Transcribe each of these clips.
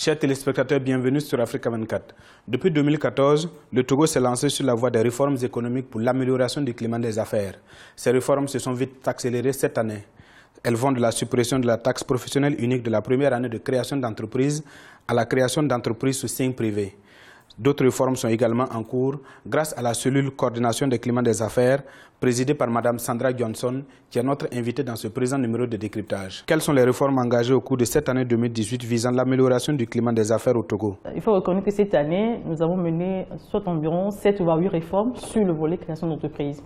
Chers téléspectateurs, bienvenue sur Africa 24. Depuis 2014, le Togo s'est lancé sur la voie des réformes économiques pour l'amélioration du climat des affaires. Ces réformes se sont vite accélérées cette année. Elles vont de la suppression de la taxe professionnelle unique de la première année de création d'entreprise à la création d'entreprises sous signe privé. D'autres réformes sont également en cours grâce à la cellule coordination des climats des affaires présidée par Mme Sandra Johnson, qui est notre invitée dans ce présent numéro de décryptage. Quelles sont les réformes engagées au cours de cette année 2018 visant l'amélioration du climat des affaires au Togo? Il faut reconnaître que cette année, nous avons mené soit environ 7 ou 8 réformes sur le volet création d'entreprise.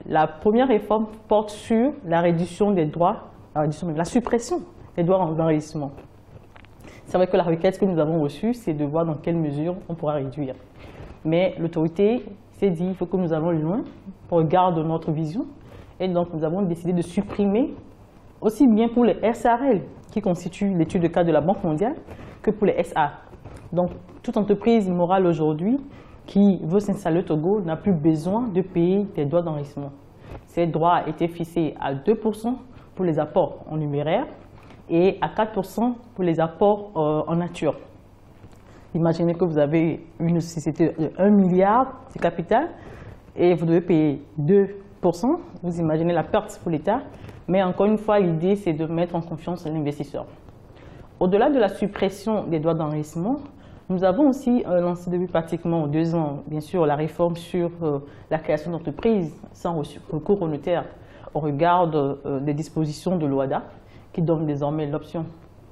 La première réforme porte sur la réduction des droits, la suppression des droits en enregistrement. C'est vrai que la requête que nous avons reçue, c'est de voir dans quelle mesure on pourra réduire. Mais l'autorité s'est dit qu'il faut que nous allons loin pour regarder notre vision. Et donc, nous avons décidé de supprimer, aussi bien pour les SARL, qui constituent l'étude de cas de la Banque mondiale, que pour les SA. Donc, toute entreprise morale aujourd'hui qui veut s'installer au Togo n'a plus besoin de payer des droits d'enregistrement. Ces droits ont été fixés à 2% pour les apports en numéraire et à 4% pour les apports en nature. Imaginez que vous avez une société de 1 milliard de capital et vous devez payer 2%. Vous imaginez la perte pour l'État. Mais encore une fois, l'idée, c'est de mettre en confiance l'investisseur. Au-delà de la suppression des droits d'enregistrement, nous avons aussi lancé depuis pratiquement 2 ans, bien sûr, la réforme sur la création d'entreprises sans recours au notaire au regard des dispositions de l'OHADA, qui donne désormais l'option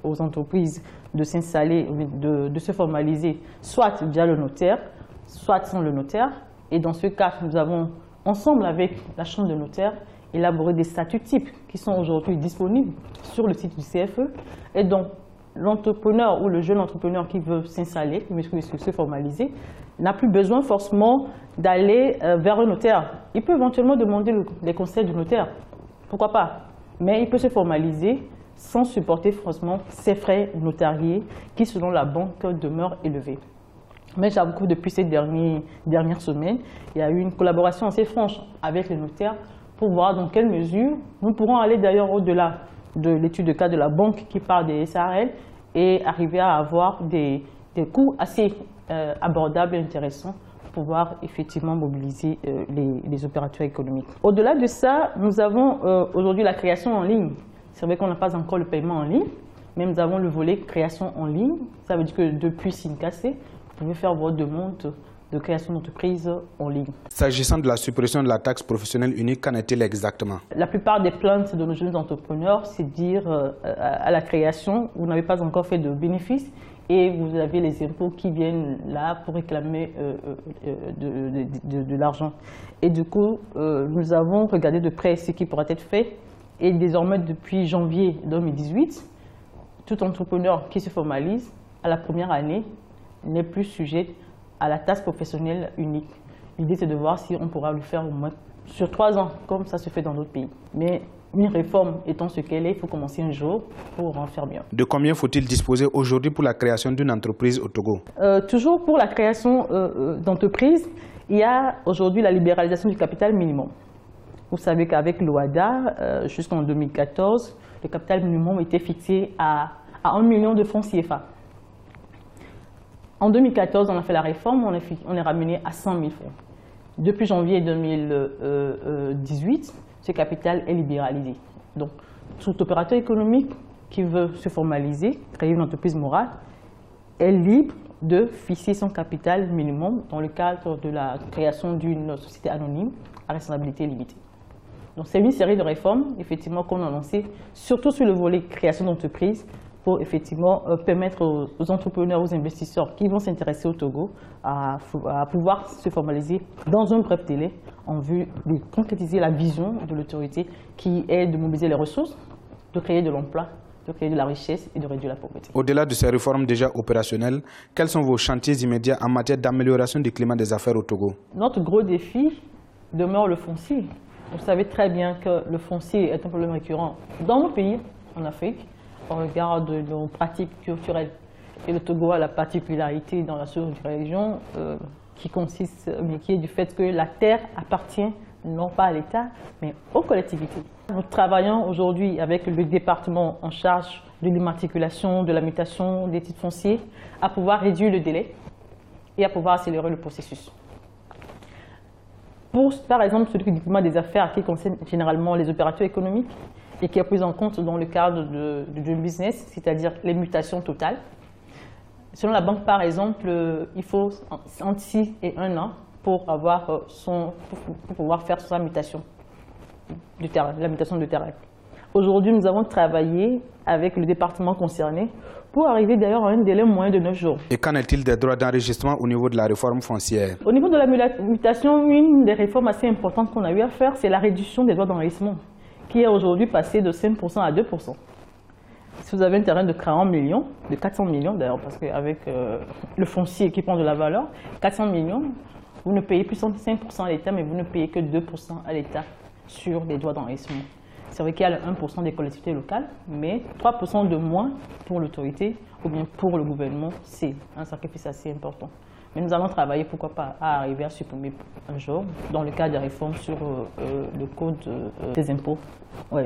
aux entreprises de s'installer, de se formaliser, soit via le notaire, soit sans le notaire. Et dans ce cas, nous avons, ensemble avec la Chambre de notaire, élaboré des statuts types qui sont aujourd'hui disponibles sur le site du CFE. Et donc, l'entrepreneur ou le jeune entrepreneur qui veut s'installer, qui veut se formaliser, n'a plus besoin forcément d'aller vers un notaire. Il peut éventuellement demander les conseils du notaire. Pourquoi pas? Mais il peut se formaliser sans supporter forcément ses frais notariés qui, selon la banque, demeurent élevés. Mais j'avoue que depuis ces dernières semaines, il y a eu une collaboration assez franche avec les notaires pour voir dans quelle mesure nous pourrons aller d'ailleurs au-delà de l'étude de cas de la banque qui parle des SARL et arriver à avoir des coûts assez abordables et intéressants pour pouvoir effectivement mobiliser les opérateurs économiques. Au-delà de ça, nous avons aujourd'hui la création en ligne. C'est vrai qu'on n'a pas encore le paiement en ligne, mais nous avons le volet création en ligne. Ça veut dire que depuis Sincase, vous pouvez faire votre demande de création d'entreprise en ligne. S'agissant de la suppression de la taxe professionnelle unique, qu'en est-il exactement? La plupart des plaintes de nos jeunes entrepreneurs, c'est dire à la création, vous n'avez pas encore fait de bénéfices et vous avez les impôts qui viennent là pour réclamer de l'argent. Et du coup, nous avons regardé de près ce qui pourra être fait. Et désormais, depuis janvier 2018, tout entrepreneur qui se formalise à la première année n'est plus sujet à la taxe professionnelle unique. L'idée, c'est de voir si on pourra le faire au moins sur 3 ans, comme ça se fait dans d'autres pays. Mais une réforme étant ce qu'elle est, il faut commencer un jour pour en faire mieux. De combien faut-il disposer aujourd'hui pour la création d'une entreprise au Togo? Toujours pour la création d'entreprise, il y a aujourd'hui la libéralisation du capital minimum. Vous savez qu'avec l'OHADA, jusqu'en 2014, le capital minimum était fixé à 1 million de francs CFA. En 2014, on a fait la réforme, on est ramené à 100 000 francs. Depuis janvier 2018, ce capital est libéralisé. Donc, tout opérateur économique qui veut se formaliser, créer une entreprise morale, est libre de fixer son capital minimum dans le cadre de la création d'une société anonyme à responsabilité limitée. Donc, c'est une série de réformes, effectivement, qu'on a lancées, surtout sur le volet création d'entreprise, pour effectivement permettre aux entrepreneurs, aux investisseurs qui vont s'intéresser au Togo à pouvoir se formaliser dans un bref délai en vue de concrétiser la vision de l'autorité qui est de mobiliser les ressources, de créer de l'emploi, de créer de la richesse et de réduire la pauvreté. Au-delà de ces réformes déjà opérationnelles, quels sont vos chantiers immédiats en matière d'amélioration du climat des affaires au Togo? Notre gros défi demeure le foncier. Vous savez très bien que le foncier est un problème récurrent dans nos pays, en Afrique, au regard de nos pratiques culturelles. Et le Togo a la particularité dans la sous-région qui est du fait que la terre appartient non pas à l'État, mais aux collectivités. Nous travaillons aujourd'hui avec le département en charge de l'immatriculation, de la mutation des titres fonciers, à pouvoir réduire le délai et à pouvoir accélérer le processus. Pour, par exemple, ce document des affaires qui concerne généralement les opérateurs économiques et qui est pris en compte dans le cadre du business, c'est-à-dire les mutations totales. Selon la banque, par exemple, il faut entre 6 et 1 an pour pouvoir faire sa mutation du terrain, la mutation de terrain. Aujourd'hui, nous avons travaillé avec le département concerné pour arriver d'ailleurs à un délai moyen de 9 jours. Et qu'en est-il des droits d'enregistrement au niveau de la réforme foncière? Au niveau de la mutation, une des réformes assez importantes qu'on a eu à faire, c'est la réduction des droits d'enregistrement, qui est aujourd'hui passé de 5% à 2%. Si vous avez un terrain de 40 millions, de 400 millions d'ailleurs, parce qu'avec le foncier qui prend de la valeur, 400 millions, vous ne payez plus 5% à l'État, mais vous ne payez que 2% à l'État sur les droits d'enregistrement. C'est vrai qu'il y a le 1% des collectivités locales, mais 3% de moins pour l'autorité ou bien pour le gouvernement, c'est un sacrifice assez important. Mais nous allons travailler, pourquoi pas, à arriver à supprimer un jour, dans le cadre des réformes sur le code des impôts. Ouais,